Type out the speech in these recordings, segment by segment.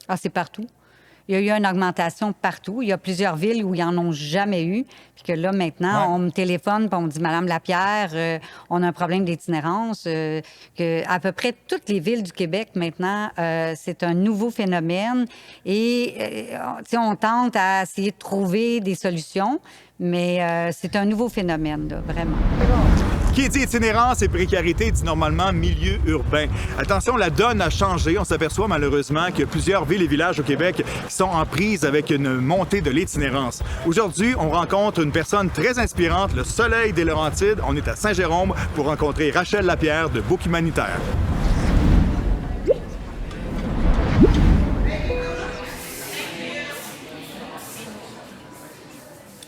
Ah, c'est partout. Il y a eu une augmentation partout. Il y a plusieurs villes où ils n'en ont jamais eu. Puis que là, maintenant, Ouais. on me téléphone puis on me dit, Madame Lapierre, on a un problème d'itinérance. Que à peu près toutes les villes du Québec, maintenant, c'est un nouveau phénomène. Et, tu sais, on tente à essayer de trouver des solutions, mais c'est un nouveau phénomène, là, vraiment. Qui dit itinérance et précarité dit normalement milieu urbain. Attention, la donne a changé. On s'aperçoit malheureusement qu'il y a plusieurs villes et villages au Québec qui sont en prise avec une montée de l'itinérance. Aujourd'hui, on rencontre une personne très inspirante, le soleil des Laurentides. On est à Saint-Jérôme pour rencontrer Rachel Lapierre de Bouc Humanitaire.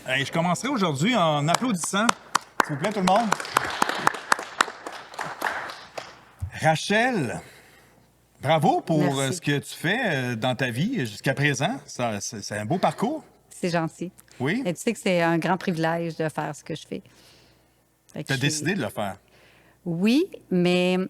Hey, je commencerai aujourd'hui en applaudissant. S'il vous plaît, tout le monde. Rachel, bravo pour ce que tu fais dans ta vie jusqu'à présent. C'est un beau parcours. C'est gentil. Oui. Et tu sais que c'est un grand privilège de faire ce que je fais. Tu as décidé de le faire. Oui, mais tu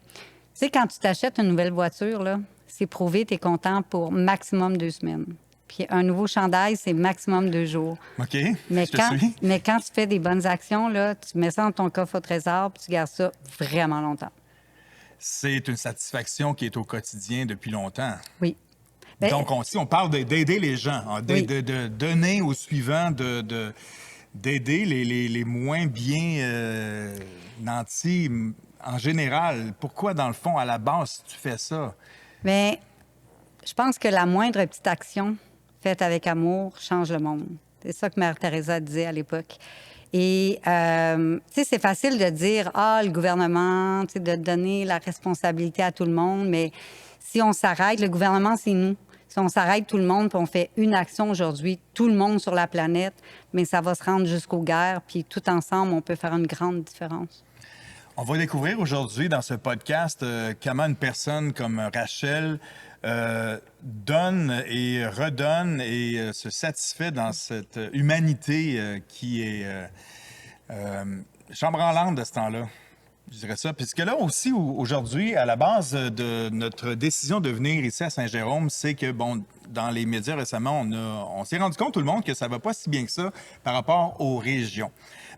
sais, quand tu t'achètes une nouvelle voiture, là, c'est prouvé, tu es content pour maximum 2 semaines. Puis un nouveau chandail, c'est maximum 2 jours. OK, Mais je te quand, suis. mais quand tu fais des bonnes actions, là, tu mets ça dans ton coffre au trésor puis tu gardes ça vraiment longtemps. C'est une satisfaction qui est au quotidien depuis longtemps. Oui. Ben, Donc, si on parle d'aider les gens, Oui. de donner aux suivants, d'aider les moins bien nantis en général. Pourquoi, dans le fond, à la base, tu fais ça? Mais je pense que la moindre petite action faite avec amour change le monde. C'est ça que Mère Teresa disait à l'époque. Et, tu sais, c'est facile de dire, le gouvernement, tu sais, de donner la responsabilité à tout le monde, mais si on s'arrête, le gouvernement, c'est nous. Si on s'arrête tout le monde, puis on fait une action aujourd'hui, tout le monde sur la planète, mais ça va se rendre jusqu'aux guerres, puis tout ensemble, on peut faire une grande différence. On va découvrir aujourd'hui dans ce podcast comment une personne comme Rachel donne et redonne et se satisfait dans cette humanité qui est chambranlante de ce temps-là. Je dirais ça. Puisque là aussi, aujourd'hui, à la base de notre décision de venir ici à Saint-Jérôme, c'est que, bon, dans les médias récemment, on s'est rendu compte, tout le monde, que ça ne va pas si bien que ça par rapport aux régions,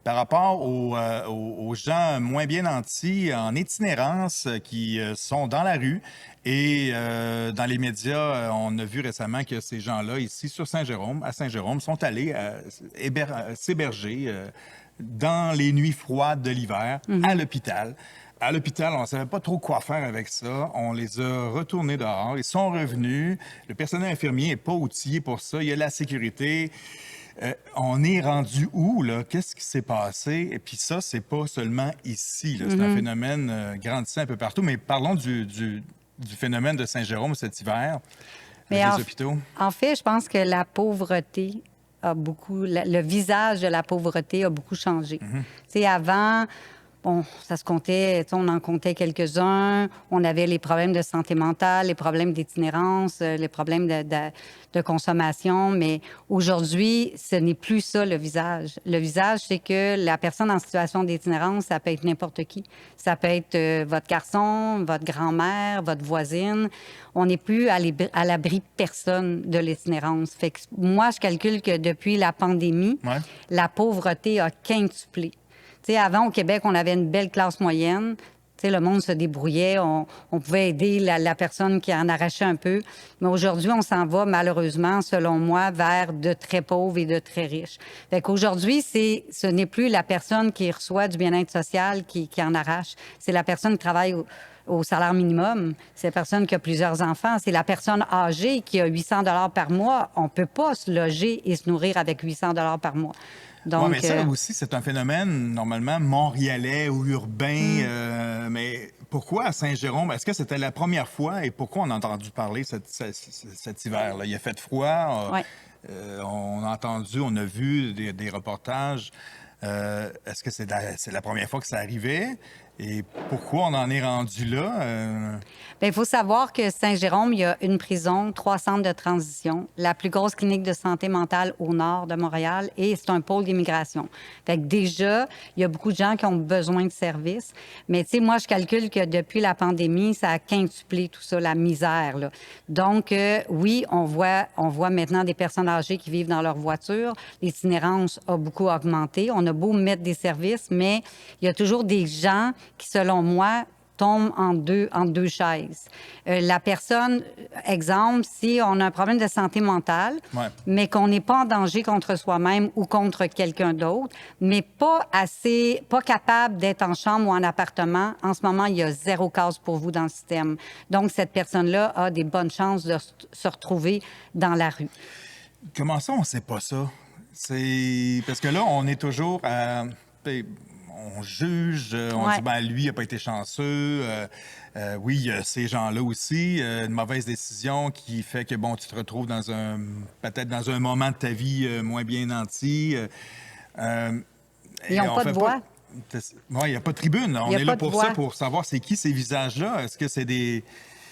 par rapport aux gens moins bien nantis en itinérance qui sont dans la rue. Et dans les médias, on a vu récemment que ces gens-là, ici, sur Saint-Jérôme, à Saint-Jérôme, sont allés s'héberger dans les nuits froides de l'hiver, à l'hôpital. À l'hôpital, on ne savait pas trop quoi faire avec ça. On les a retournés dehors. Ils sont revenus. Le personnel infirmier n'est pas outillé pour ça. Il y a la sécurité. On est rendu où, là? Qu'est-ce qui s'est passé? Et puis ça, c'est pas seulement ici, là. C'est un phénomène grandissant un peu partout. Mais parlons du phénomène de Saint-Jérôme cet hiver, Mais avec les hôpitaux. En fait, je pense que la pauvreté a beaucoup... Le visage de la pauvreté a beaucoup changé. Tu sais, avant... Bon, ça se comptait, on en comptait quelques-uns. On avait les problèmes de santé mentale, les problèmes d'itinérance, les problèmes de consommation. Mais aujourd'hui, ce n'est plus ça, le visage. Le visage, c'est que la personne en situation d'itinérance, ça peut être n'importe qui. Ça peut être votre garçon, votre grand-mère, votre voisine. On n'est plus à l'abri de personne de l'itinérance. Fait que moi, je calcule que depuis la pandémie, la pauvreté a quintuplé. Tu sais, avant, au Québec, on avait une belle classe moyenne. Tu sais, le monde se débrouillait. On pouvait aider la personne qui en arrachait un peu. Mais aujourd'hui, on s'en va, malheureusement, selon moi, vers de très pauvres et de très riches. Fait qu'aujourd'hui, ce n'est plus la personne qui reçoit du bien-être social qui en arrache. C'est la personne qui travaille au salaire minimum. C'est la personne qui a plusieurs enfants. C'est la personne âgée qui a 800 $ par mois. On ne peut pas se loger et se nourrir avec 800 $ par mois. Donc, mais ça aussi, c'est un phénomène normalement montréalais ou urbain. Mais pourquoi à Saint-Jérôme? Est-ce que c'était la première fois et pourquoi on a entendu parler cet hiver-là? Il a fait froid. On a entendu, on a vu des reportages. Est-ce que c'est la première fois que ça arrivait? Et pourquoi on en est rendu là? Bien, il faut savoir que Saint-Jérôme, il y a une prison, 3 centres de transition, la plus grosse clinique de santé mentale au nord de Montréal et c'est un pôle d'immigration. Fait que déjà, il y a beaucoup de gens qui ont besoin de services. Mais tu sais, moi, je calcule que depuis la pandémie, ça a quintuplé tout ça, la misère, là. Donc, oui, on voit maintenant des personnes âgées qui vivent dans leur voiture. L'itinérance a beaucoup augmenté. On a beau mettre des services, mais il y a toujours des gens qui, selon moi, tombe en deux chaises. La personne, exemple, si on a un problème de santé mentale, mais qu'on n'est pas en danger contre soi-même ou contre quelqu'un d'autre, mais pas capable d'être en chambre ou en appartement, en ce moment, il y a 0 case pour vous dans le système. Donc, cette personne-là a des bonnes chances de se retrouver dans la rue. Comment ça, on ne sait pas ça? C'est parce que là, on est toujours à... On juge, on dit, ben lui, il n'a pas été chanceux. Oui, il y a ces gens-là aussi. Une mauvaise décision qui fait que, bon, tu te retrouves peut-être dans un moment de ta vie moins bien nanti. Ils n'ont pas de voix. Oui, il n'y a pas de tribune. On est là pour ça, pour savoir c'est qui ces visages-là. Est-ce que c'est des...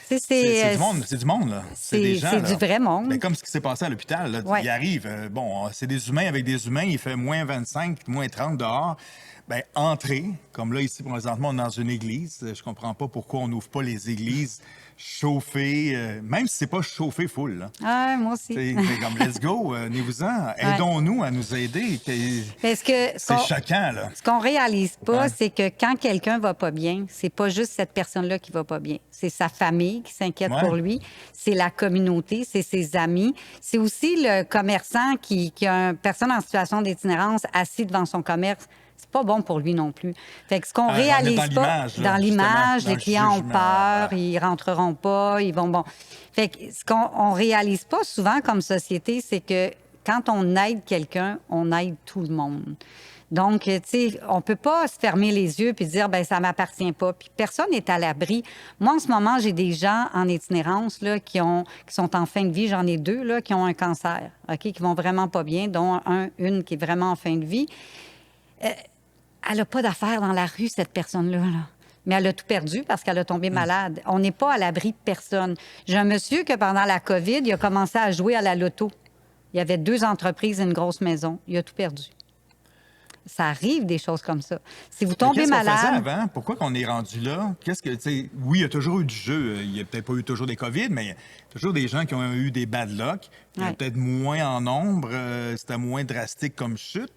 C'est du monde, là. C'est des gens. C'est du vrai monde. Mais comme ce qui s'est passé à l'hôpital, là, il arrive. Bon, c'est des humains avec des humains. Il fait moins 25, moins 30 dehors. Bien, entrer, comme là, ici, présentement, on est dans une église. Je comprends pas pourquoi on n'ouvre pas les églises chauffées, même si c'est pas chauffé full. Là. Ah, moi aussi. C'est comme, let's go, venez-vous-en. Aidons-nous à nous aider. C'est choquant, là. Ce qu'on réalise pas, c'est que quand quelqu'un va pas bien, c'est pas juste cette personne-là qui va pas bien. C'est sa famille qui s'inquiète pour lui. C'est la communauté, c'est ses amis. C'est aussi le commerçant qui a une personne en situation d'itinérance assis devant son commerce. C'est pas bon pour lui non plus. Fait que ce qu'on réalise pas dans l'image, les clients ont peur, ils rentreront pas, ils vont bon. Fait que ce qu'on réalise pas souvent comme société, c'est que quand on aide quelqu'un, on aide tout le monde. Donc, tu sais, on peut pas se fermer les yeux puis dire, ben ça m'appartient pas. Puis personne n'est à l'abri. Moi, en ce moment, j'ai des gens en itinérance là, qui sont en fin de vie. J'en ai 2 là, qui ont un cancer, OK, qui vont vraiment pas bien, dont une qui est vraiment en fin de vie. Elle n'a pas d'affaires dans la rue, cette personne-là. Là. Mais elle a tout perdu parce qu'elle a tombé malade. On n'est pas à l'abri de personne. J'ai un monsieur que pendant la COVID, il a commencé à jouer à la loto. Il y avait 2 entreprises et une grosse maison. Il a tout perdu. Ça arrive, des choses comme ça. Si vous tombez malade... Qu'est-ce qu'on faisait avant? Pourquoi qu'on est rendu là? Oui, il y a toujours eu du jeu. Il n'y a peut-être pas eu toujours des COVID, mais il y a toujours des gens qui ont eu des bad luck. Il y a peut-être moins en nombre. C'était moins drastique comme chute.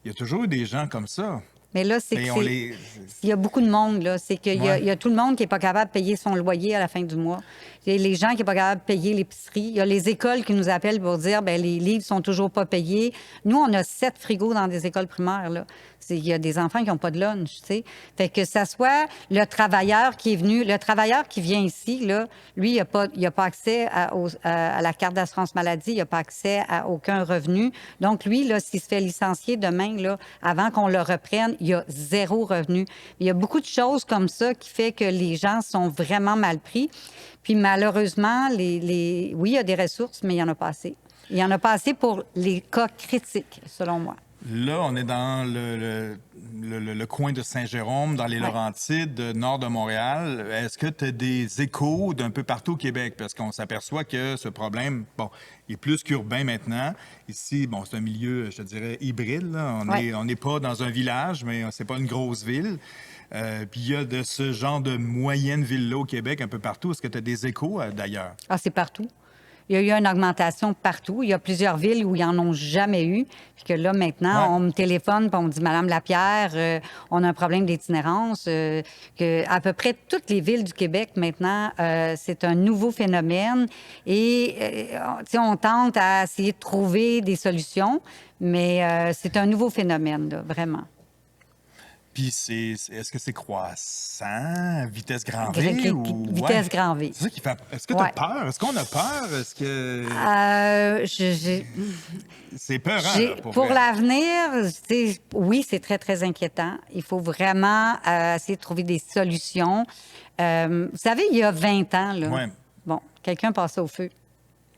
Il y a toujours eu des gens comme ça. Mais là, il y a beaucoup de monde, là. C'est qu'il y a tout le monde qui n'est pas capable de payer son loyer à la fin du mois. Il y a les gens qui ne sont pas capables de payer l'épicerie. Il y a les écoles qui nous appellent pour dire, bien, les livres sont toujours pas payés. Nous, on a 7 frigos dans des écoles primaires, là. Il y a des enfants qui n'ont pas de lunch, tu sais. Fait que ça soit le travailleur qui est venu, le travailleur qui vient ici, là, lui, il n'a pas accès à la carte d'assurance maladie, il n'a pas accès à aucun revenu. Donc, lui, là, s'il se fait licencier demain, là, avant qu'on le reprenne, il y a 0 revenu. Il y a beaucoup de choses comme ça qui fait que les gens sont vraiment mal pris. Puis malheureusement, oui, il y a des ressources, mais il n'y en a pas assez. Il n'y en a pas assez pour les cas critiques, selon moi. Là, on est dans le coin de Saint-Jérôme, dans les Laurentides, nord de Montréal. Est-ce que tu as des échos d'un peu partout au Québec? Parce qu'on s'aperçoit que ce problème, bon, il est plus qu'urbain maintenant. Ici, bon, c'est un milieu, je te dirais, hybride. Là. On n'est pas dans un village, mais c'est pas une grosse ville. Puis il y a de ce genre de moyenne ville-là au Québec un peu partout. Est-ce que tu as des échos d'ailleurs? Ah, c'est partout. Il y a eu une augmentation partout. Il y a plusieurs villes où ils n'en ont jamais eu. Puis que là, maintenant, on me téléphone et on me dit, Madame Lapierre, on a un problème d'itinérance. Que à peu près toutes les villes du Québec, maintenant, c'est un nouveau phénomène. Et on tente à essayer de trouver des solutions, mais c'est un nouveau phénomène, là, vraiment. Puis est-ce que c'est croissant, vitesse grand V? Vitesse grand V. C'est ça qui fait... Est-ce que tu as peur? Est-ce qu'on a peur? Est-ce que... C'est peurant, pour l'avenir, oui, c'est très, très inquiétant. Il faut vraiment essayer de trouver des solutions. Vous savez, il y a 20 ans, là, bon, quelqu'un passait au feu.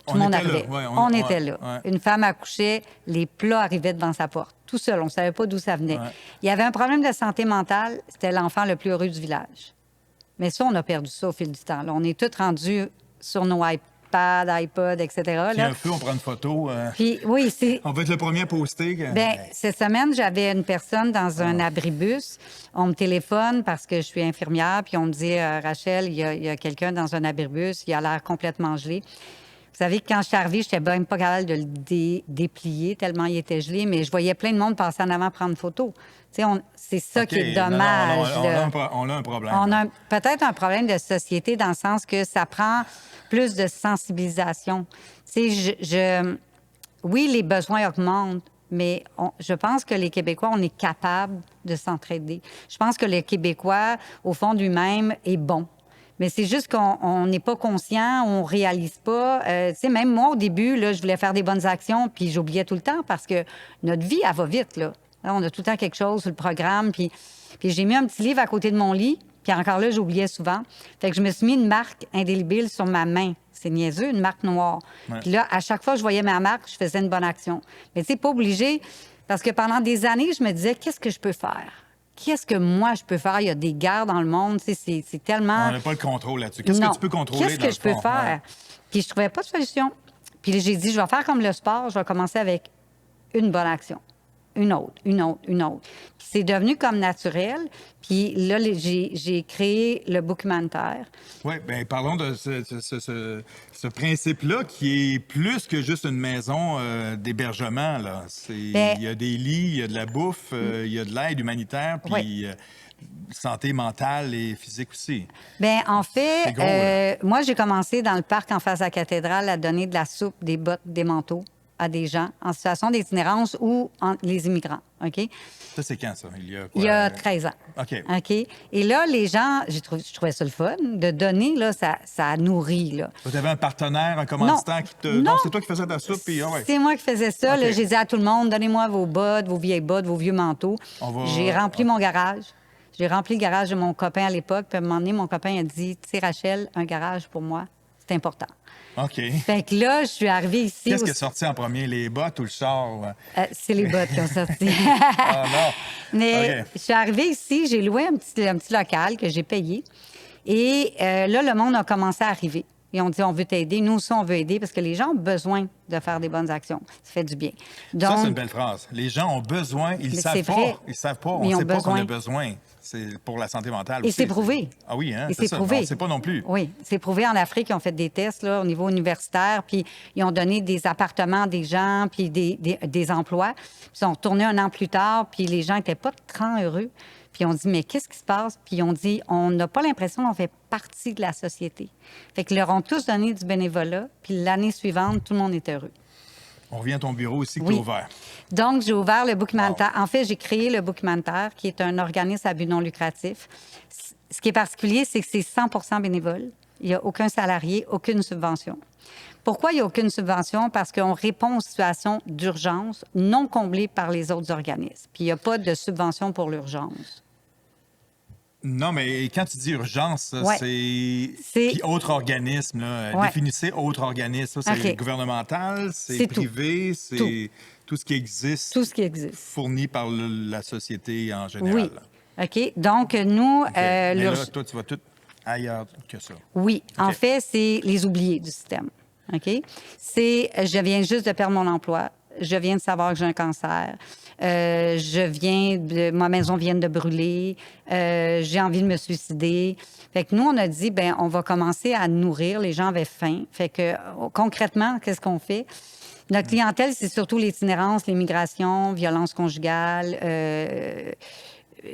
Tout le monde était là, arrivait. ouais, on était là. ouais. Une femme accouchait, les plats arrivaient devant sa porte, tout seul. On ne savait pas d'où ça venait. Ouais. Il y avait un problème de santé mentale. C'était l'enfant le plus heureux du village. Mais ça, on a perdu ça au fil du temps. Là, on est tous rendus sur nos iPads, iPods, etc. Puis Là. un feu, on prend une photo. Puis, oui, c'est... On va être le premier à poster. Bien, cette semaine, j'avais une personne dans un abribus. On me téléphone parce que je suis infirmière, puis on me dit Rachel, il y a quelqu'un dans un abribus, il a l'air complètement gelé. Vous savez que quand je suis arrivée, je n'étais même pas capable de le déplier tellement il était gelé, mais je voyais plein de monde passer en avant prendre une photo. Tu sais, c'est ça OK, qui est non, dommage. là. on a un problème. On là. a peut-être un problème de société dans le sens que ça prend plus de sensibilisation. Tu sais, oui, les besoins augmentent, mais je pense que les Québécois, on est capable de s'entraider. Je pense que le Québécois, au fond de lui-même, est bon. Mais c'est juste qu'on n'est pas conscient, on réalise pas. Tu sais, même moi, au début, là, je voulais faire des bonnes actions, puis j'oubliais tout le temps parce que notre vie, elle va vite, là. Là, on a tout le temps quelque chose sur le programme, puis j'ai mis un petit livre à côté de mon lit, puis encore là, j'oubliais souvent. Fait que je me suis mis une marque indélébile sur ma main. C'est niaiseux, une marque noire. Ouais. Puis là, à chaque fois que je voyais ma marque, je faisais une bonne action. Mais tu sais, pas obligé, parce que pendant des années, je me disais, qu'est-ce que je peux faire? Qu'est-ce que moi, je peux faire? Il y a des guerres dans le monde. Tu sais, c'est tellement... On n'a pas le contrôle là-dessus. Qu'est-ce Non. que tu peux contrôler? Qu'est-ce que je peux faire? Puis je trouvais pas de solution. Puis j'ai dit, je vais faire comme le sport, je vais commencer avec une bonne action. Une autre, une autre, une autre. Puis c'est devenu comme naturel. Puis là, j'ai créé le documentaire. Oui, bien, parlons de ce principe-là qui est plus que juste une maison d'hébergement. Là. Bien- Il y a des lits, il y a de la bouffe, il y a de l'aide humanitaire, puis Oui. santé mentale et physique aussi. Bien, en fait, C'est gros, là. moi, j'ai commencé dans le parc en face de la cathédrale à donner de la soupe, des bottes, des manteaux à des gens en situation d'itinérance ou les immigrants. OK? Ça, c'est quand, ça? Il y a quoi? Il y a 13 ans. OK. OK? Et là, les gens, je trouvais ça le fun. De donner, là, ça nourrit, là. Tu avais un partenaire, un commanditaire qui te... Non. c'est toi qui faisais ta soupe, puis ah ouais. C'est moi qui faisais ça. OK. Là, j'ai dit à tout le monde, donnez-moi vos bottes, vos vieilles bottes, vos vieux manteaux. On va- J'ai rempli mon garage. J'ai rempli le garage de mon copain à l'époque. Puis à un moment donné, mon copain a dit, tu sais, Rachel, un garage pour moi, c'est important. OK. Fait que là, je suis arrivée ici. Qu'est-ce qui est sorti en premier, les bottes ou le char? C'est les bottes qui ont sorti. Ah non! Mais OK. je suis arrivée ici, j'ai loué un petit local que j'ai payé. Et là, le monde a commencé à arriver. Et on dit, on veut t'aider. Nous aussi, on veut aider parce que les gens ont besoin de faire des bonnes actions. Ça fait du bien. Donc, Ça, c'est une belle phrase. Les gens ont besoin, ils Mais savent c'est pas. vrai. Ils savent pas. Ils On ont sait pas qu'on a besoin. besoin. C'est pour la santé mentale Et aussi. c'est prouvé. Ah oui, hein? Et C'est c'est ça. prouvé. On sait pas non plus. Oui, c'est prouvé en Afrique. Ils ont fait des tests là, au niveau universitaire, puis ils ont donné des appartements à des gens, puis des emplois. Puis ils sont retournés un an plus tard, puis les gens n'étaient pas très heureux. Puis on dit, mais qu'est-ce qui se passe? Puis on dit, on n'a pas l'impression qu'on fait partie de la société. Fait qu'ils leur ont tous donné du bénévolat, puis l'année suivante, tout le monde est heureux. On revient à ton bureau ici qui Oui. est ouvert. Donc, j'ai ouvert le documentaire. En fait, j'ai créé le documentaire, qui est un organisme à but non lucratif. Ce qui est particulier, c'est que c'est 100 bénévole. Il n'y a aucun salarié, aucune subvention. Pourquoi il n'y a aucune subvention? Parce qu'on répond aux situations d'urgence non comblées par les autres organismes. Puis il n'y a pas de subvention pour l'urgence. Non, mais quand tu dis urgence, ça, Ouais. c'est... Puis autre organisme, là. Ouais. Définissez autre organisme. Ça, c'est OK. gouvernemental, c'est C'est tout. privé, c'est tout ce qui existe Tout ce qui existe. fourni par la société en général. Oui. OK. Donc, nous, OK. Mais là, l'urgence... toi, tu vas tout ailleurs que ça. Oui, en OK. fait, c'est les oubliés du système. OK? C'est, je viens juste de perdre mon emploi. Je viens de savoir que j'ai un cancer. Ma maison vient de brûler. J'ai envie de me suicider. Fait que nous, on a dit, ben, on va commencer à nourrir. Les gens avaient faim. Fait que, concrètement, qu'est-ce qu'on fait? Notre clientèle, c'est surtout l'itinérance, l'immigration, violence conjugale,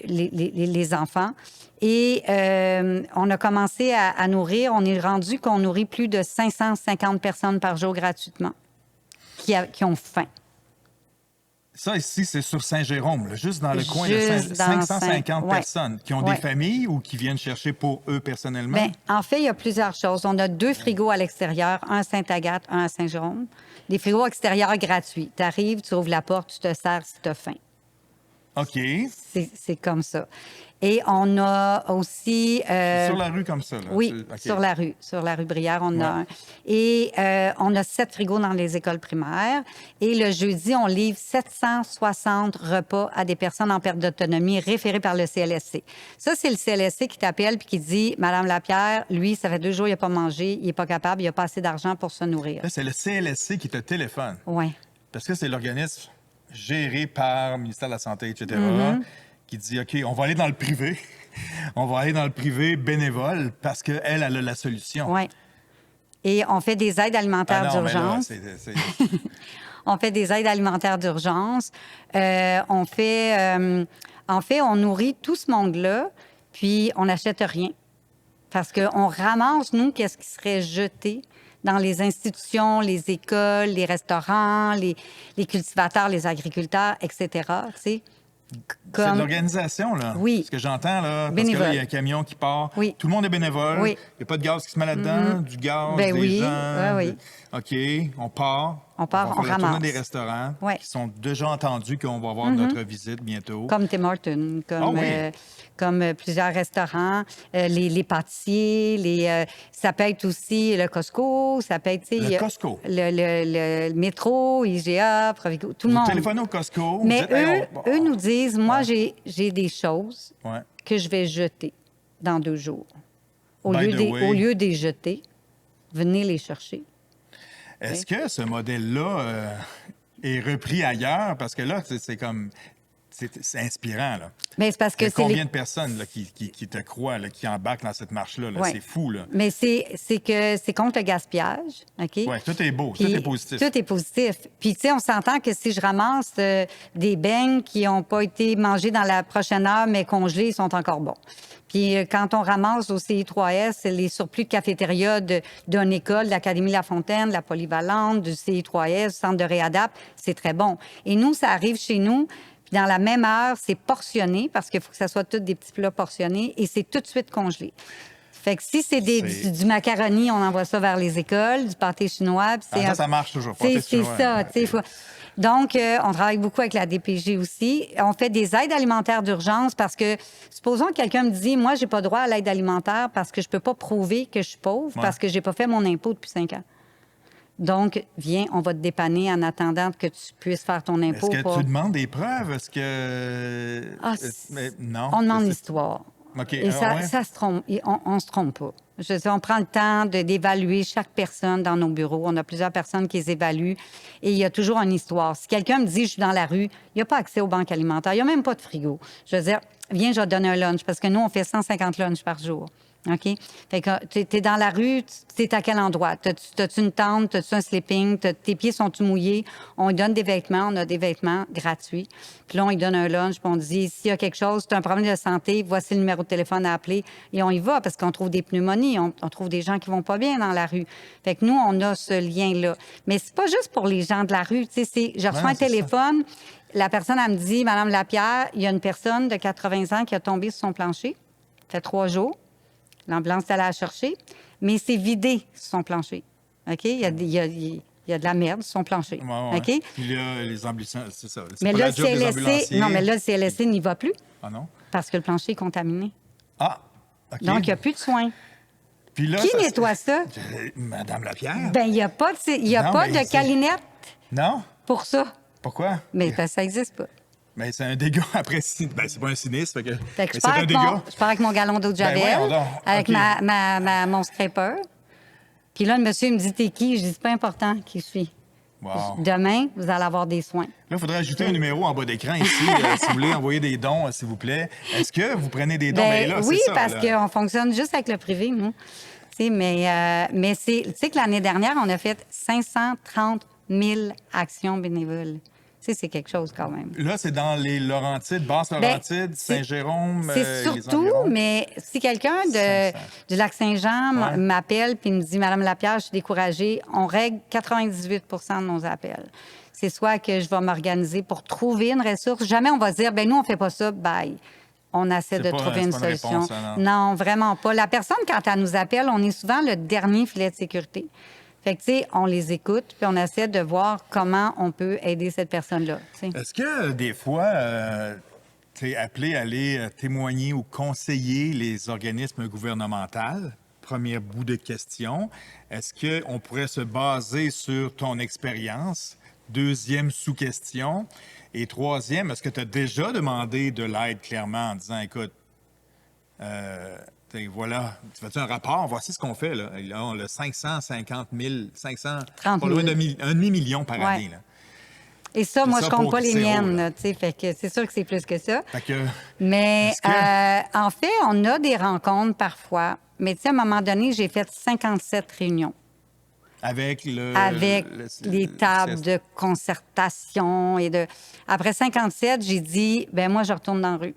les enfants. Et on a commencé à nourrir. On est rendu qu'on nourrit plus de 550 personnes par jour gratuitement qui ont faim. Ça, ici, c'est sur Saint-Jérôme, là, juste dans le coin de Juste dans 550 ouais. personnes qui ont Ouais. des familles ou qui viennent chercher pour eux personnellement. Bien, en fait, il y a plusieurs choses. On a 2 frigos à l'extérieur, un à Sainte-Agathe, un à Saint-Jérôme. Des frigos extérieurs gratuits. Tu arrives, tu ouvres la porte, tu te sers si tu as faim. OK. C'est comme ça. Et on a aussi... Sur la rue comme ça, là? Oui, OK. sur la rue Brière, on a Ouais. un. Et on a 7 frigos dans les écoles primaires. Et le jeudi, on livre 760 repas à des personnes en perte d'autonomie référées par le CLSC. Ça, c'est le CLSC qui t'appelle puis qui dit, Madame Lapierre, lui, ça fait 2 jours, il n'a pas mangé, il n'est pas capable, il n'a pas assez d'argent pour se nourrir. Là, c'est le CLSC qui te téléphone. Oui. Parce que c'est l'organisme géré par le ministère de la Santé, etc., qui dit, OK, on va aller dans le privé. On va aller dans le privé bénévole parce qu'elle, elle a la solution. Oui. Et on fait des aides alimentaires Ah non, mais là, d'urgence. On fait des aides alimentaires d'urgence. En fait, on nourrit tout ce monde-là, puis on n'achète rien. Parce qu'on ramasse, nous, qu'est-ce qui serait jeté dans les institutions, les écoles, les restaurants, les cultivateurs, les agriculteurs, etc. Tu sais. C'est de l'organisation, là. Oui. Ce que j'entends, là, parce Bénévole. que là, il y a un camion qui part. Oui. Tout le monde est bénévole. Oui. Il n'y a pas de gaz qui se met là-dedans, du gaz, Ben des oui. gens. Oui, OK, on part. On part, va on faire la tournée ramasse. des restaurants Ouais. qui sont déjà entendus qu'on va avoir notre visite bientôt. Comme Tim Hortons, comme, Ah oui. comme plusieurs restaurants, les pâtissiers, ça peut être aussi le Costco, ça peut être... tu sais, Le il y a Costco. Le métro, IGA, Provigo, tout le Vous monde. téléphonez au Costco. vous Mais dites, hey, eux nous disent, moi, j'ai des choses Ouais. que je vais jeter dans 2 jours. Au By lieu the des, way. au lieu des jeter, venez les chercher. Est-ce que ce modèle-là est repris ailleurs? Parce que là, c'est comme... C'est inspirant, là. Mais c'est parce Il y que a c'est combien de personnes là, qui te croient, là, qui embarquent dans cette marche-là? Là? Ouais. C'est fou, là. Mais c'est que c'est contre le gaspillage, OK? Oui, tout est beau, Puis tout est positif. Tout est positif. Puis, tu sais, on s'entend que si je ramasse des beignes qui n'ont pas été mangés dans la prochaine heure, mais congelés, ils sont encore bons. Puis, quand on ramasse au CI3S les surplus de cafétéria d'une école, de l'Académie La Fontaine, de la Polyvalente, du CI3S, du Centre de réadap, c'est très bon. Et nous, ça arrive chez nous, puis dans la même heure, c'est portionné, parce qu'il faut que ça soit tous des petits plats portionnés, et c'est tout de suite congelé. Fait que si c'est du macaroni, on envoie ça vers les écoles, du pâté chinois. Puis Ah, ça marche toujours. C'est Pâté chinois, ça. Tu sais, Donc, on travaille beaucoup avec la DPG aussi. On fait des aides alimentaires d'urgence parce que, supposons que quelqu'un me dit, moi, j'ai pas droit à l'aide alimentaire parce que je peux pas prouver que je suis pauvre parce que j'ai pas fait mon impôt depuis 5 ans. Donc, viens, on va te dépanner en attendant que tu puisses faire ton impôt. Est-ce que tu demandes des preuves? Est-ce que... Ah, mais non. on demande l'histoire. OK. Et ça se trompe. On se trompe pas. Je sais, on prend le temps d'évaluer chaque personne dans nos bureaux. On a plusieurs personnes qui les évaluent et il y a toujours une histoire. Si quelqu'un me dit, je suis dans la rue, il n'y a pas accès aux banques alimentaires, il n'y a même pas de frigo. Je veux dire, viens, je vais te donner un lunch parce que nous, on fait 150 lunchs par jour. OK? Fait que tu es dans la rue, tu es à quel endroit? T'as-tu une tente? T'as-tu un sleeping? Tes pieds sont-tu mouillés? On lui donne des vêtements, on a des vêtements gratuits. Puis là, on lui donne un lunch, puis on dit, s'il y a quelque chose, tu as un problème de santé, voici le numéro de téléphone à appeler. Et on y va parce qu'on trouve des pneumonies, on trouve des gens qui vont pas bien dans la rue. Fait que nous, on a ce lien-là. Mais c'est pas juste pour les gens de la rue. Tu sais, je reçois un téléphone, la personne, elle me dit, Madame Lapierre, il y a une personne de 80 ans qui a tombé sur son plancher. Ça fait 3 jours. L'ambulance est allée la chercher, mais c'est vidé sur son plancher. OK? Il y a de la merde sur son plancher. Ouais. OK? Puis là, les ambulanciers, c'est ça. C'est Mais pas là, la job des ambulanciers. non, mais là, le CLSC n'y va plus Ah non? parce que le plancher est contaminé. Ah, OK. Donc, il n'y a plus de soins. Puis là, Qui nettoie ça? Madame Lapierre? Bien, il n'y a pas Non, pas mais de calinette Non? pour ça. Pourquoi? Mais ça n'existe pas. Mais c'est un dégât après. Ben, c'est pas un sinistre. Fait que Fait que mais je pars, c'est un dégât. je pars avec mon galon d'eau de Ben, Javel, voyons donc. avec OK. mon scraper. Puis là, le monsieur il me dit, t'es qui? Je dis, c'est pas important qui je suis. Wow. Demain, vous allez avoir des soins. Là, il faudrait ajouter un numéro en bas d'écran ici, si vous voulez envoyer des dons, s'il vous plaît. Est-ce que vous prenez des dons? Ben, là, oui, c'est ça, parce là. qu'on fonctionne juste avec le privé, nous. Tu sais, mais tu sais que l'année dernière, on a fait 530 000 actions bénévoles. Tu sais, c'est quelque chose quand même. Là, c'est dans les Laurentides, Basse-Laurentides, Ben, c'est- Saint-Jérôme, C'est les surtout, environs. mais si quelqu'un 500. du Lac-Saint-Jean Ouais. m'appelle puis me dit, Madame Lapierre, je suis découragée, on règle 98 de nos appels. C'est soit que je vais m'organiser pour trouver une ressource. Jamais on va se dire, ben nous, on fait pas ça, bye. On essaie de pas- trouver c'est une pas une solution. réponse, ça, Non, vraiment pas. La personne, quand elle nous appelle, on est souvent le dernier filet de sécurité. Fait que, tu sais, on les écoute, puis on essaie de voir comment on peut aider cette personne-là. Tu sais. Est-ce que des fois, t'es appelé à aller témoigner ou conseiller les organismes gouvernementaux. Premier bout de question. Est-ce qu'on pourrait se baser sur ton expérience? Deuxième sous-question. Et troisième, est-ce que tu as déjà demandé de l'aide clairement en disant, écoute, voilà, tu fais un rapport, voici ce qu'on fait. Là, on a 550 000, 500, 30 pas 000. loin d'un demi-million par année. Là. Et ça, moi, je compte pas les zéro, miennes, là. tu sais, fait que c'est sûr que c'est plus que ça. Fait que, Mais est-ce que- en fait, on a des rencontres parfois. Mais tu sais, à un moment donné, j'ai fait 57 réunions avec avec les tables c'est- de concertation et de. Après 57, j'ai dit, ben moi, je retourne dans la rue.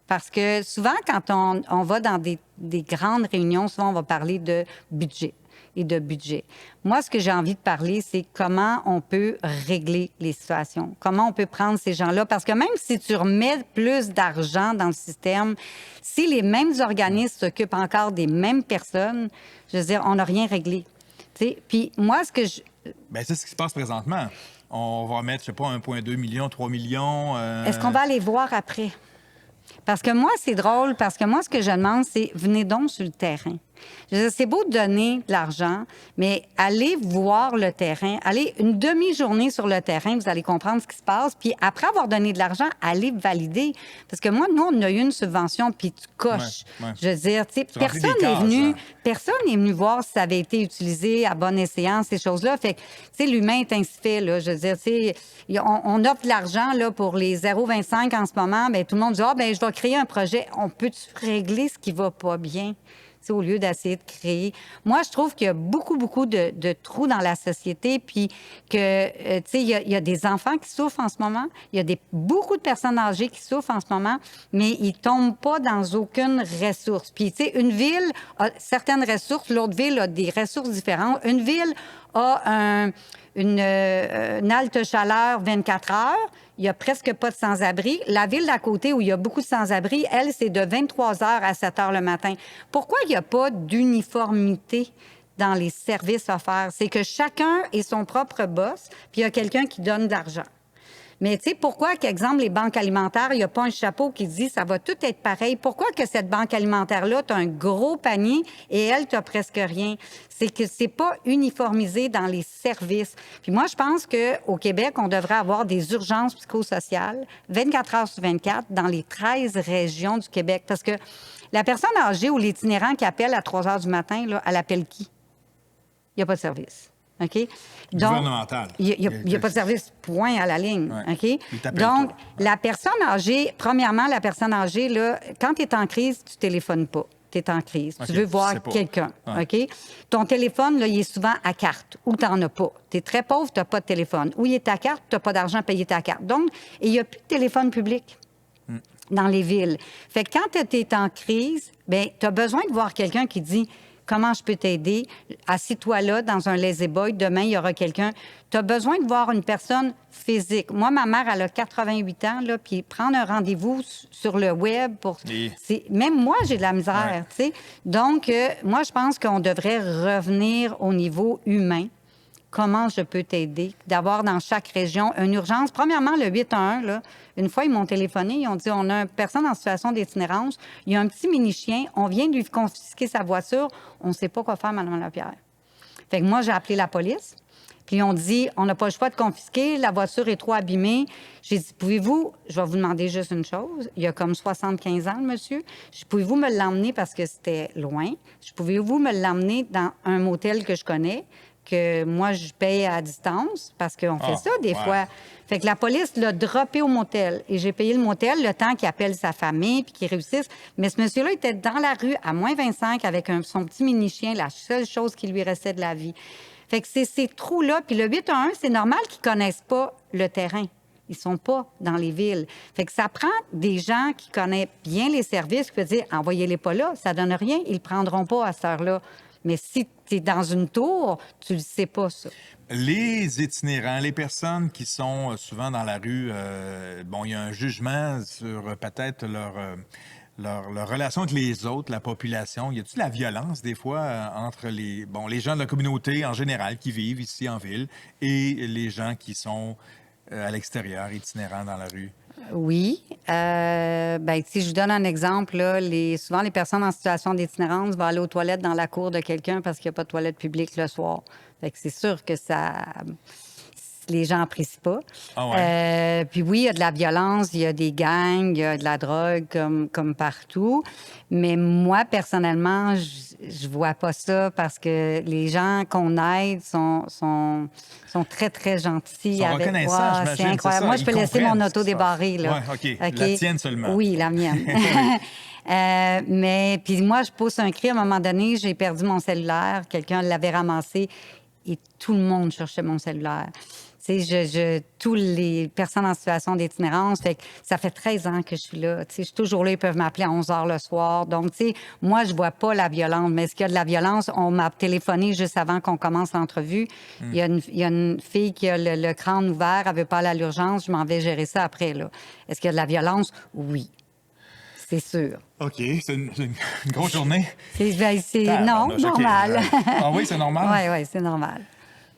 Parce que souvent, quand on va dans des grandes réunions, souvent, on va parler de budget et de budget. Moi, ce que j'ai envie de parler, c'est comment on peut régler les situations, comment on peut prendre ces gens-là. Parce que même si tu remets plus d'argent dans le système, si les mêmes organismes s'occupent encore des mêmes personnes, je veux dire, on n'a rien réglé. Tu sais, puis moi, ce que je... Ben, c'est ce qui se passe présentement. On va mettre, je sais pas, 1,2 million, 3 millions. Est-ce qu'on va aller voir après? Parce que moi, c'est drôle, parce que moi, ce que je demande, c'est venez donc sur le terrain. Je veux dire, c'est beau de donner de l'argent, mais allez voir le terrain, allez une demi-journée sur le terrain, vous allez comprendre ce qui se passe, puis après avoir donné de l'argent, allez valider. Parce que moi, nous, on a eu une subvention, puis tu coches. Ouais. Je veux dire, tu sais, Tu remplis personne des n'est cases, venu, hein. personne n'est venu voir si ça avait été utilisé à bon escient, ces choses-là. Fait que, tu sais, l'humain est ainsi fait, là. Je veux dire, tu sais, on offre de l'argent, là, pour les 0,25 en ce moment. Bien, tout le monde dit, ah, ben je vais créer un projet. On peut-tu régler ce qui va pas bien? T'sais, au lieu d'essayer de créer. Moi, je trouve qu'il y a beaucoup, beaucoup de trous dans la société, puis que, tu sais, il y a des enfants qui souffrent en ce moment, il y a beaucoup de personnes âgées qui souffrent en ce moment, mais ils tombent pas dans aucune ressource. Puis, tu sais, une ville a certaines ressources, l'autre ville a des ressources différentes. Une ville a une halte chaleur 24 heures. Il n'y a presque pas de sans-abri. La ville d'à côté, où il y a beaucoup de sans-abri, elle, c'est de 23 heures à 7 heures le matin. Pourquoi il n'y a pas d'uniformité dans les services offerts? C'est que chacun est son propre boss, puis il y a quelqu'un qui donne de l'argent. Mais tu sais, pourquoi, qu'exemple, les banques alimentaires, il n'y a pas un chapeau qui dit ça va tout être pareil? Pourquoi que cette banque alimentaire-là, tu as un gros panier et elle, tu n'as presque rien? C'est que c'est pas uniformisé dans les services. Puis moi, je pense qu'au Québec, on devrait avoir des urgences psychosociales 24 heures sur 24 dans les 13 régions du Québec. Parce que la personne âgée ou l'itinérant qui appelle à 3 heures du matin, là, elle appelle qui? Il n'y a pas de service. OK? Donc, Gouvernemental. il n'y a pas de service, point à la ligne. Ouais. OK? Il t'appelle Donc, toi. la personne âgée, premièrement, la personne âgée, là, quand tu es en crise, tu téléphones pas. Tu es en crise. OK, Tu veux tu voir sais pas. quelqu'un. Ouais. OK? Ton téléphone, là, il est souvent à carte ou tu n'en as pas. Tu es très pauvre, tu n'as pas de téléphone. Ou il est à carte, tu n'as pas d'argent à payer ta carte. Donc, il n'y a plus de téléphone public dans les villes. Fait que quand tu es en crise, bien, tu as besoin de voir quelqu'un qui dit comment je peux t'aider? Assis-toi là dans un lazy boy. Demain, il y aura quelqu'un. Tu as besoin de voir une personne physique. Moi, ma mère, elle a 88 ans, là, puis prendre un rendez-vous sur le web pour. Et- Même moi, j'ai de la misère, Ouais. tu sais. Donc, moi, je pense qu'on devrait revenir au niveau humain. Comment je peux t'aider? D'avoir dans chaque région une urgence. Premièrement, le 811, là, une fois, ils m'ont téléphoné. Ils ont dit on a une personne en situation d'itinérance. Il y a un petit mini-chien. On vient de lui confisquer sa voiture. On ne sait pas quoi faire, Mme Lapierre. Fait que moi, j'ai appelé la police. Puis ils ont dit on n'a pas le choix de confisquer. La voiture est trop abîmée. J'ai dit pouvez-vous, je vais vous demander juste une chose. Il y a comme 75 ans, le monsieur. Pouvez-vous me l'emmener parce que c'était loin? Pouvez-vous me l'emmener dans un motel que je connais? Que moi, je paye à distance, parce qu'on fait ça des fois. Fait que la police l'a droppé au motel. Et j'ai payé le motel le temps qu'il appelle sa famille puis qu'il réussisse. Mais ce monsieur-là était dans la rue à moins 25 avec son petit mini-chien, la seule chose qui lui restait de la vie. Fait que c'est ces trous-là. Puis le 811, c'est normal qu'ils connaissent pas le terrain. Ils sont pas dans les villes. Fait que ça prend des gens qui connaissent bien les services, qui peuvent dire envoyez-les pas là, ça donne rien, ils le prendront pas à cette heure-là. Mais si tu es dans une tour, tu le sais pas, ça. Les itinérants, les personnes qui sont souvent dans la rue, bon, il y a un jugement sur peut-être leur relation avec les autres, la population. Y a-t-il de la violence, des fois, entre les gens de la communauté en général qui vivent ici en ville et les gens qui sont à l'extérieur, itinérants dans la rue? Oui. Si je vous donne un exemple, là, souvent, les personnes en situation d'itinérance vont aller aux toilettes dans la cour de quelqu'un parce qu'il n'y a pas de toilette publique le soir. Fait que c'est sûr que les gens n'apprécient pas. Ah ouais. Puis oui, il y a de la violence, il y a des gangs, il y a de la drogue comme partout. Mais moi, personnellement, je vois pas ça parce que les gens qu'on aide sont très, très gentils. Ils sont reconnaissants, Wow, j'imagine, c'est incroyable. c'est ça. Moi, je peux Ils laisser mon comprennent ce auto qui se passe. débarrée, là. Ouais, OK. La tienne seulement. Oui, la mienne. Mais puis moi, je pousse un cri. À un moment donné, j'ai perdu mon cellulaire. Quelqu'un l'avait ramassé et tout le monde cherchait mon cellulaire. Tu sais, tous les personnes en situation d'itinérance, fait que ça fait 13 ans que je suis là. Tu sais, je suis toujours là, ils peuvent m'appeler à 11 h le soir. Donc, tu sais, moi, je vois pas la violence. Mais est-ce qu'il y a de la violence? On m'a téléphoné juste avant qu'on commence l'entrevue. Il y a une fille qui a le crâne ouvert, elle veut pas aller à l'urgence. Je m'en vais gérer ça après, là. Est-ce qu'il y a de la violence? Oui. C'est sûr. OK, c'est une grosse journée. Non, normal. Ah oui, c'est normal? Oui, c'est normal.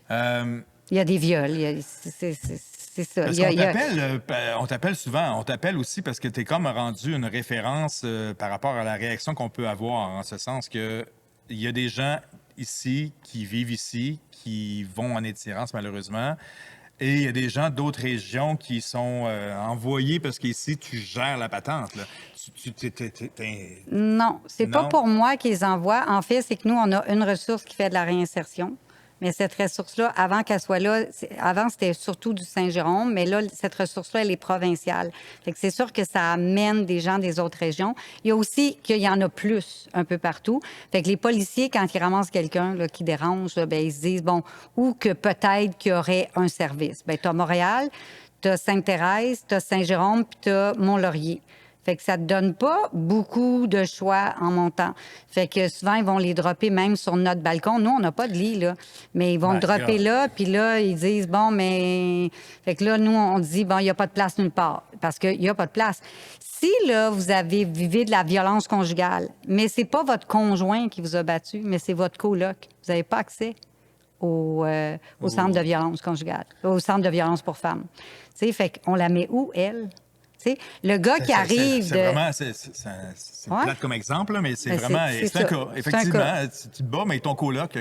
Euh, Il y a des viols, c'est ça. Parce qu'on t'appelle souvent, on t'appelle aussi parce que tu es comme rendu une référence par rapport à la réaction qu'on peut avoir, en ce sens que il y a des gens ici qui vivent ici, qui vont en itinérance malheureusement, et il y a des gens d'autres régions qui sont envoyés parce qu'ici, tu gères la patente. Là. Non, c'est pas pour moi qu'ils envoient. En fait, c'est que nous, on a une ressource qui fait de la réinsertion. Mais cette ressource-là, avant qu'elle soit là, avant, c'était surtout du Saint-Jérôme, mais là, cette ressource-là, elle est provinciale. Fait que c'est sûr que ça amène des gens des autres régions. Il y a aussi qu'il y en a plus un peu partout. Fait que les policiers, quand ils ramassent quelqu'un là, qui dérange, là, ben, ils se disent, bon, ou que peut-être qu'il y aurait un service. Bien, tu as Montréal, tu as Sainte-Thérèse, tu as Saint-Jérôme, puis tu as Mont-Laurier. Fait que ça te donne pas beaucoup de choix en montant. Fait que souvent, ils vont les dropper même sur notre balcon. Nous, on n'a pas de lit, là. Mais ils vont le dropper là, puis là, ils disent, bon, mais... Fait que là, nous, on dit, bon, il n'y a pas de place nulle part. Parce qu'il n'y a pas de place. Si, là, vivez de la violence conjugale, mais c'est pas votre conjoint qui vous a battu, mais c'est votre coloc. Vous n'avez pas accès au centre de violence conjugale, au centre de violence pour femmes. Tu sais, fait qu'on la met où, elle? T'sais, le gars qui arrive c'est vraiment... C'est plate comme exemple, là, mais c'est vraiment... C'est un cas. Effectivement, tu te bats, mais ton coloc...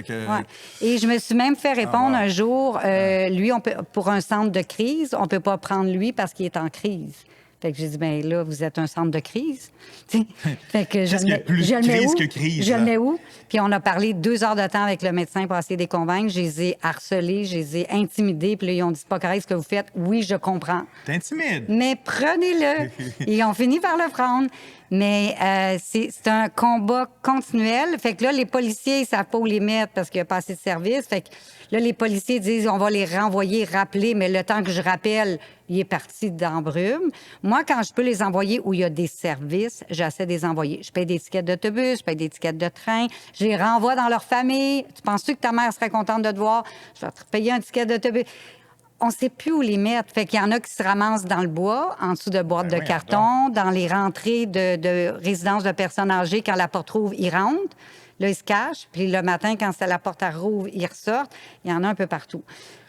Et je me suis même fait répondre un jour, lui, pour un centre de crise, on peut pas prendre lui parce qu'il est en crise. Fait que j'ai dit, bien là, vous êtes un centre de crise. Fait que Qu'est-ce qu'il y a plus crise que crise? Je le mets où? Puis on a parlé 2 heures de temps avec le médecin pour essayer de les convaincre. Je les ai harcelés, je les ai intimidés. Puis là, ils ont dit, c'est pas correct ce que vous faites. Oui, je comprends. T'intimides. Mais prenez-le. Ils ont fini par le prendre. Mais c'est un combat continuel. Fait que là, les policiers, ils savent pas où les mettre parce qu'il n'y a pas assez de services. Fait que là, les policiers disent, on va les renvoyer, rappeler, mais le temps que je rappelle, il est parti dans brume. Moi, quand je peux les envoyer où il y a des services, j'essaie de les envoyer. Je paye des tickets d'autobus, je paye des tickets de train, je les renvoie dans leur famille. Tu penses-tu que ta mère serait contente de te voir? Je vais te payer un ticket d'autobus. On ne sait plus où les mettre. Fait qu'il y en a qui se ramassent dans le bois, en dessous de boîtes de carton, dans les rentrées de résidences de personnes âgées. Quand la porte rouvre, ils rentrent. Là, ils se cachent. Puis le matin, quand la porte rouvre, ils ressortent. Il y en a un peu partout.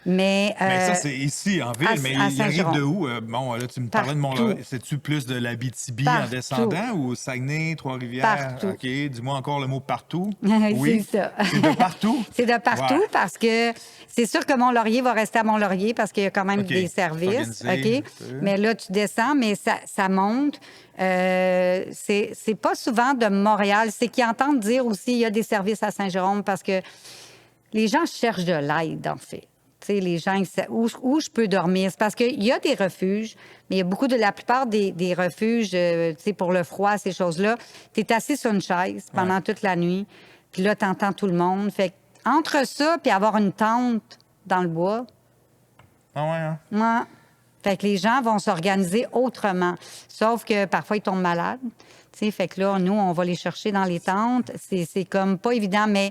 Mais ça, c'est ici, en ville. Mais il arrive de où? Bon, là, tu me parlais de Mont-Laurier. C'est-tu plus de l'Abitibi en descendant ou Saguenay, Trois-Rivières? Partout. OK. Dis-moi encore le mot partout. Oui. C'est ça. C'est de partout? C'est de partout parce que c'est sûr que Mont-Laurier va rester à Mont-Laurier parce qu'il y a quand même des services. OK? Mais là, tu descends, mais ça monte. C'est pas souvent de Montréal. C'est qu'ils entendent dire aussi qu'il y a des services à Saint-Jérôme parce que les gens cherchent de l'aide, en fait. T'sais, les gens, où je peux dormir? C'est parce qu'il y a des refuges, mais il y a la plupart des refuges, pour le froid, ces choses-là, tu es assis sur une chaise pendant toute la nuit, puis là, tu entends tout le monde. Fait que, entre ça puis avoir une tente dans le bois... Ah ouais, hein? Ouais. Fait que les gens vont s'organiser autrement. Sauf que parfois, ils tombent malades. Fait que là, nous, on va les chercher dans les tentes. C'est comme pas évident, mais...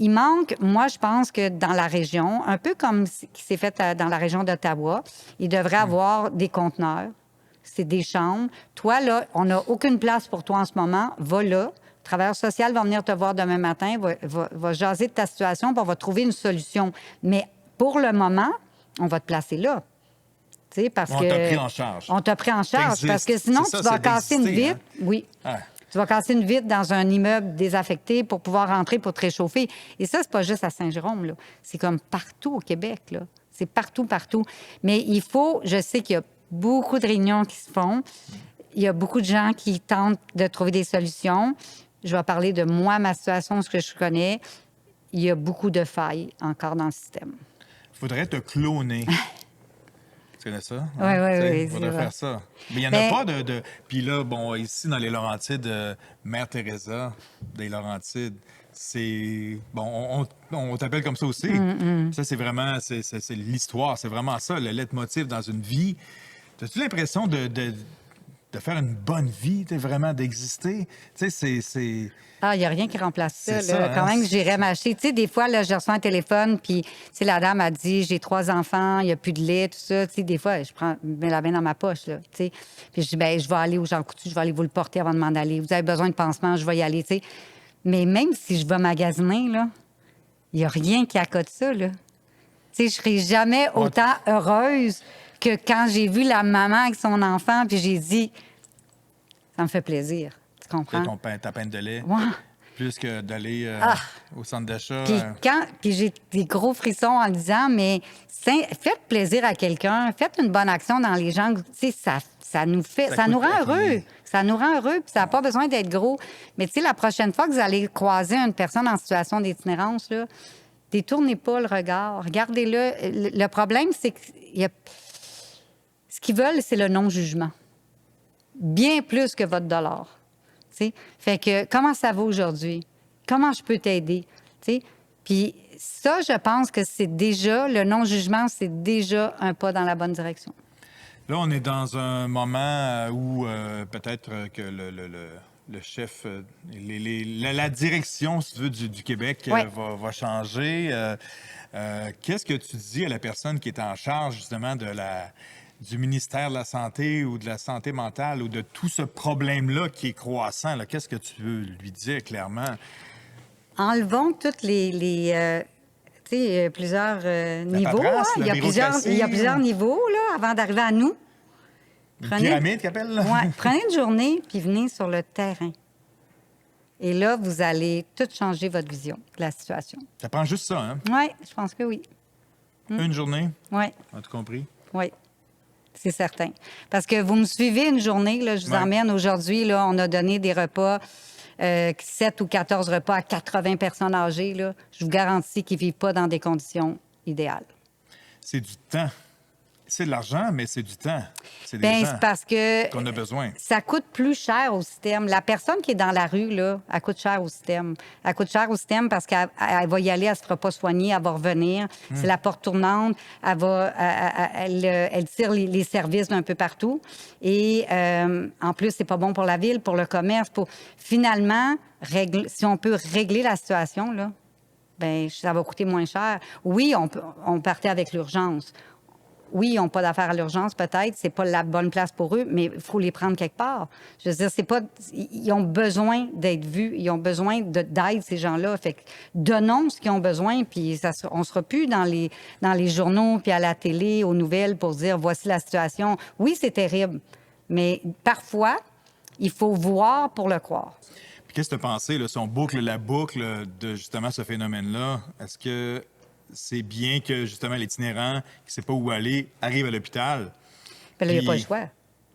Il manque, moi, je pense que dans la région, un peu comme ce qui s'est fait dans la région d'Ottawa, il devrait avoir des conteneurs, c'est des chambres. Toi, là, on n'a aucune place pour toi en ce moment. Va là. Le travailleur social va venir te voir demain matin, va jaser de ta situation, puis on va trouver une solution. Mais pour le moment, on va te placer là. parce On que... t'a pris en charge. On t'a pris en charge, parce que T'existes. sinon, C'est ça, tu vas c'est casser une d'exister, vitre. Oui. Ouais. Tu vas casser une vitre dans un immeuble désaffecté pour pouvoir rentrer pour te réchauffer. Et ça, c'est pas juste à Saint-Jérôme, là. C'est comme partout au Québec, là. C'est partout, partout. Mais il faut... Je sais qu'il y a beaucoup de réunions qui se font. Il y a beaucoup de gens qui tentent de trouver des solutions. Je vais parler de moi, ma situation, ce que je connais. Il y a beaucoup de failles encore dans le système. Il faudrait te cloner. Tu connais ça? Oui, oui. Il faudrait faire ça. Mais il n'y en Mais- a pas de... Puis là, bon, ici, dans les Laurentides, Mère Teresa des Laurentides, c'est... Bon, on t'appelle comme ça aussi. Ça, c'est vraiment... C'est l'histoire. C'est vraiment ça, le leitmotiv dans une vie. As-tu l'impression de faire une bonne vie, vraiment d'exister? Tu sais, c'est... Ah, il n'y a rien qui remplace ça. C'est Là. ça, Quand hein? même, j'irais m'acheter. Tu sais, des fois, là, je reçois un téléphone, puis la dame a dit j'ai 3 enfants, il n'y a plus de lait, tout ça. Tu sais, des fois, je mets la main dans ma poche. Là, tu sais. Puis je dis ben, je vais aller au Jean Coutu, je vais aller vous le porter avant de m'en aller. Vous avez besoin de pansement, je vais y aller. Tu sais. Mais même si je vais magasiner, là, il n'y a rien qui accote ça. Là. Tu sais, je ne serai jamais autant heureuse que quand j'ai vu la maman avec son enfant, puis j'ai dit ça me fait plaisir. Tu comprends? Ta peine de lait. Ouais. Plus que d'aller au centre d'achat. Puis j'ai des gros frissons en disant, mais faites plaisir à quelqu'un, faites une bonne action dans les gens. Tu sais, ça nous rend heureux. Ça nous rend heureux, puis ça n'a pas besoin d'être gros. Mais tu sais, la prochaine fois que vous allez croiser une personne en situation d'itinérance, là, détournez pas le regard. Regardez-le. Le problème, c'est que ce qu'ils veulent, c'est le non-jugement. Bien plus que votre dollar. T'sais? Fait que comment ça va aujourd'hui? Comment je peux t'aider? T'sais? Puis ça, je pense que c'est déjà, le non-jugement, c'est déjà un pas dans la bonne direction. Là, on est dans un moment où peut-être que le chef, la direction, si tu veux, du Québec Ouais. va changer. Qu'est-ce que tu dis à la personne qui est en charge, justement, du ministère de la Santé ou de la santé mentale ou de tout ce problème-là qui est croissant? Là? Qu'est-ce que tu veux lui dire clairement? Enlevons toutes tu sais, plusieurs niveaux. paperasse, Hein? la Il y a bureaucratie. plusieurs niveaux là, avant d'arriver à nous. Une pyramide qu'appelle, là? Ouais, prenez une journée puis venez sur le terrain. Et là, vous allez tout changer votre vision de la situation. Ça prend juste ça, hein? Oui, je pense que oui. Une journée, Oui, as-tu compris? oui. C'est certain. Parce que vous me suivez une journée, là, je vous Ouais. emmène aujourd'hui, là, on a donné des repas, 7 ou 14 repas à 80 personnes âgées. Là. Je vous garantis qu'ils ne vivent pas dans des conditions idéales. C'est du temps. C'est de l'argent, mais c'est du temps. C'est des Bien, gens c'est parce que qu'on a besoin. ça coûte plus cher au système. La personne qui est dans la rue, là, elle coûte cher au système. Elle coûte cher au système parce qu'elle va y aller, elle ne se fera pas soigner, elle va revenir. C'est la porte tournante. Elle tire les services d'un peu partout. Et en plus, c'est pas bon pour la ville, pour le commerce. Finalement, si on peut régler la situation, là, ben ça va coûter moins cher. Oui, on partait avec l'urgence. Oui, ils n'ont pas d'affaires à l'urgence, peut-être. C'est pas la bonne place pour eux, mais il faut les prendre quelque part. Je veux dire, c'est pas... Ils ont besoin d'être vus. Ils ont besoin d'aide, ces gens-là. Fait que donnons ce qu'ils ont besoin, puis on sera plus dans les journaux, puis à la télé, aux nouvelles, pour dire, voici la situation. Oui, c'est terrible, mais parfois, il faut voir pour le croire. Puis qu'est-ce que tu as pensé, là, si on boucle la boucle de justement ce phénomène-là? Est-ce que c'est bien que justement l'itinérant qui ne sait pas où aller arrive à l'hôpital? Puis là, il n'y a Puis- pas le choix.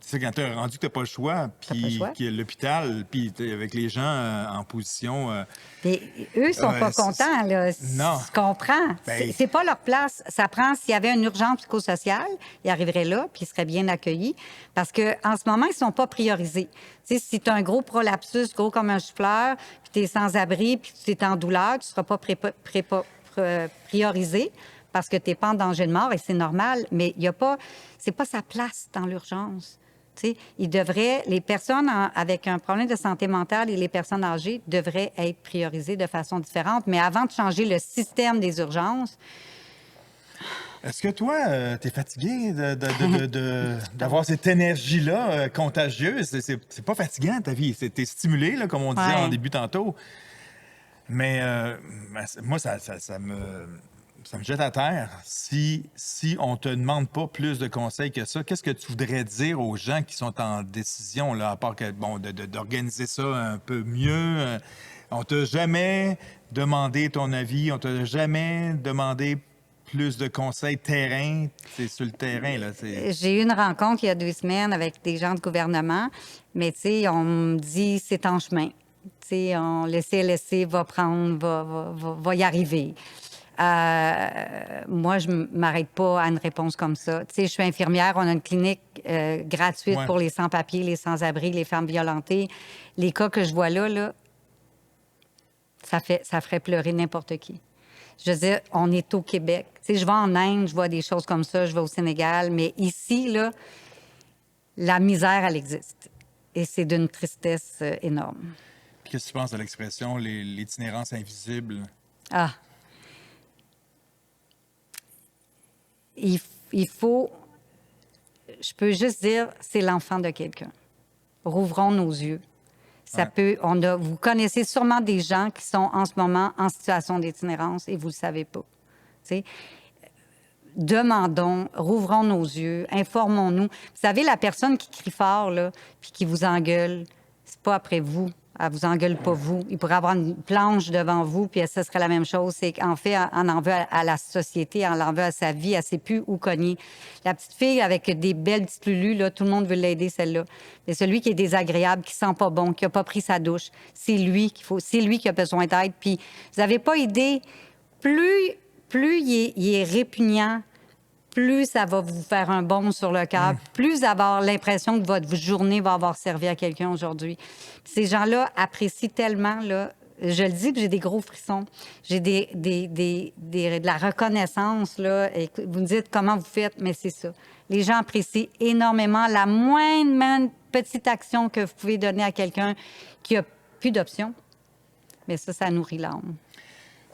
C'est quand tu as rendu que tu n'as pas le choix, pas le puis choix. que l'hôpital, puis avec les gens en position... Mais eux sont Ouais, pas contents, là. Non. Je comprends. Ben- C'est pas leur place. Ça prend, s'il y avait une urgence psychosociale, ils arriveraient là, puis ils seraient bien accueillis. Parce qu'en ce moment, ils sont pas priorisés. Tu sais, si tu as un gros prolapsus, gros comme un chou-fleur, puis tu es sans-abri, puis tu es en douleur, tu seras pas priorisé parce que tu n'es pas en danger de mort, et c'est normal. Mais c'est pas sa place dans l'urgence. Tu sais, les personnes avec un problème de santé mentale et les personnes âgées devraient être priorisées de façon différente. Mais avant de changer le système des urgences, Est-ce que toi, tu es fatigué d'avoir cette énergie-là contagieuse? C'est pas fatigant, ta vie. T'es stimulé, là, comme on disait Ouais. en début tantôt. Mais moi, ça ça me jette à terre. Si on ne te demande pas plus de conseils que ça, qu'est-ce que tu voudrais dire aux gens qui sont en décision, là, à part que, bon, d'organiser ça un peu mieux? On t'a jamais demandé ton avis, on t'a jamais demandé plus de conseils terrain. C'est sur le terrain, là. J'ai eu une rencontre il y a 2 semaines avec des gens de gouvernement, mais tu sais, on me dit c'est en chemin. Tu sais, le CLSC va prendre, va y arriver. Moi, je ne m'arrête pas à une réponse comme ça. Tu sais, je suis infirmière, on a une clinique gratuite Ouais. pour les sans-papiers, les sans-abri, les femmes violentées. Les cas que je vois là, ça ferait pleurer n'importe qui. Je veux dire, on est au Québec. Tu sais, je vais en Inde, je vois des choses comme ça, je vais au Sénégal, mais ici, là, la misère, elle existe. Et c'est d'une tristesse énorme. Puis qu'est-ce que tu penses de l'expression l'itinérance invisible? Ah. Il faut... Je peux juste dire, c'est l'enfant de quelqu'un. Rouvrons nos yeux. Ça peut... vous connaissez sûrement des gens qui sont en ce moment en situation d'itinérance et vous ne le savez pas. Tu sais, demandons, rouvrons nos yeux, informons-nous. Vous savez, la personne qui crie fort, là, puis qui vous engueule, c'est pas après vous. Elle vous engueule pas vous. Il pourrait avoir une planche devant vous, puis ça serait la même chose. C'est qu'en fait, on en veut à la société, on en veut à sa vie, elle sait plus où cogner. La petite fille avec des belles petites lulus, là, tout le monde veut l'aider, celle-là. Mais celui qui est désagréable, qui sent pas bon, qui a pas pris sa douche, c'est lui qui a besoin d'aide. Puis vous avez pas idée, plus il est répugnant, plus ça va vous faire un baume sur le cœur, plus vous allez avoir l'impression que votre journée va avoir servi à quelqu'un aujourd'hui. Puis ces gens-là apprécient tellement, là, je le dis, que j'ai des gros frissons. J'ai de la reconnaissance, là. Et vous me dites comment vous faites, mais c'est ça. Les gens apprécient énormément la moindre petite action que vous pouvez donner à quelqu'un qui a plus d'options. Mais ça nourrit l'âme.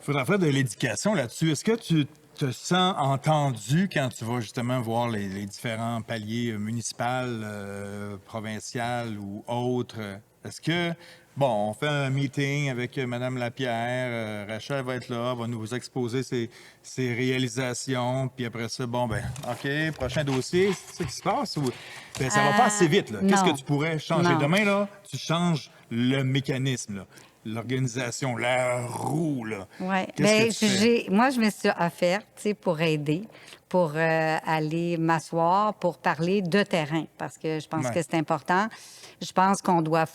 Il faudra faire de l'éducation là-dessus. Est-ce que tu te sens entendu quand tu vas justement voir les différents paliers municipaux, provinciaux ou autres? Est-ce que, bon, on fait un meeting avec Mme Lapierre, Rachel va être là, va nous exposer ses réalisations, puis après ça, bon, ben, OK, prochain dossier, c'est ça qui se passe? Ou ben, ça va pas assez vite, là. Qu'est-ce que tu pourrais changer? Non. Demain, là, tu changes le mécanisme, là. L'organisation, la roue, là. Oui. Qu'est-ce que tu fais? Moi, je me suis offerte, tu sais, pour aider, pour aller m'asseoir, pour parler de terrain, parce que je pense Ouais. que c'est important. Je pense qu'on doit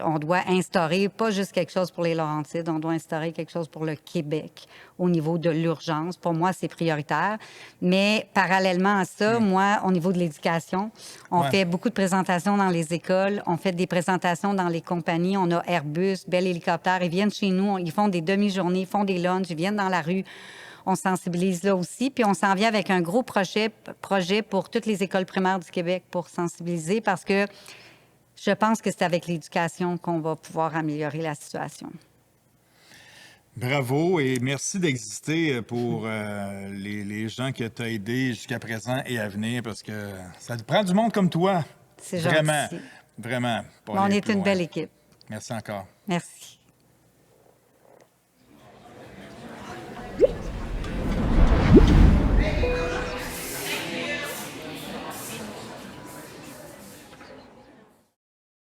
on doit instaurer pas juste quelque chose pour les Laurentides, on doit instaurer quelque chose pour le Québec au niveau de l'urgence. Pour moi, c'est prioritaire. Mais parallèlement à ça, moi, au niveau de l'éducation, on fait beaucoup de présentations dans les écoles, on fait des présentations dans les compagnies. On a Airbus, Bell Hélicoptère, ils viennent chez nous, ils font des demi-journées, ils font des lunchs, ils viennent dans la rue. On sensibilise là aussi. Puis on s'en vient avec un gros projet pour toutes les écoles primaires du Québec pour sensibiliser parce que je pense que c'est avec l'éducation qu'on va pouvoir améliorer la situation. Bravo et merci d'exister pour les gens que tu as aidés jusqu'à présent et à venir parce que ça te prend du monde comme toi. C'est Vraiment, gentil. vraiment. Mais on est une belle équipe. Merci encore. Merci.